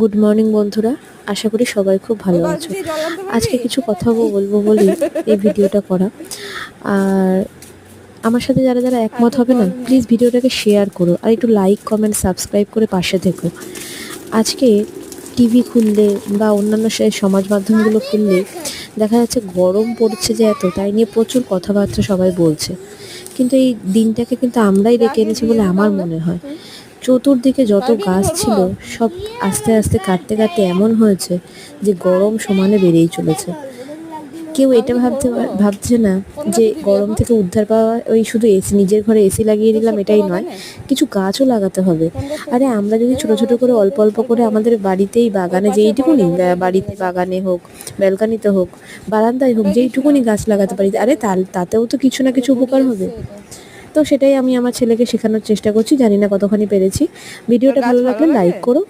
Good morning বন্ধুরা, আশা করি সবাই খুব ভালো আছো। আজকে কিছু কথা বলবো বলে এই ভিডিওটা করা। আর আমার সাথে যারা যারা একমত হবে না, প্লিজ ভিডিওটাকে শেয়ার করো আর একটু লাইক কমেন্ট সাবস্ক্রাইব করে পাশে থেকো। আজকে টিভি খুললে বা অন্যান্য সমাজ মাধ্যমগুলো খুললে দেখা যাচ্ছে গরম পড়ছে যে এত, তাই নিয়ে প্রচুর কথাবার্তা সবাই বলছে। কিন্তু এই দিনটাকে কিন্তু আমরাই ডেকে এনেছি বলে আমার মনে হয়। চতুর্দিকে যত গাছ ছিল সব আস্তে আস্তে কাটতে কাটতে এমন হয়েছে যে গরম সমানে বেড়েই চলেছে। কেউ এটা ভাবছে না যে গরম থেকে উদ্ধার পাওয়া ওই শুধু এসি, নিজের ঘরে এসি লাগিয়ে দিলাম এটাই নয়, কিছু গাছও লাগাতে হবে। আরে আমরা যদি ছোট ছোট করে অল্প অল্প করে আমাদের বাড়িতেই বাগানে যেইটুকুনি, বাড়িতে বাগানে হোক, ব্যালকানিতে হোক, বারান্দায় হোক, যেইটুকুনি গাছ লাগাতে পারি, আরে তাতেও তো কিছু না কিছু উপকার হবে। তো সেটাই আমি আমার ছেলেকে শেখানোর চেষ্টা করছি, জানি না কতখানি পেরেছি। ভিডিওটা ভালো লাগলে লাইক করো।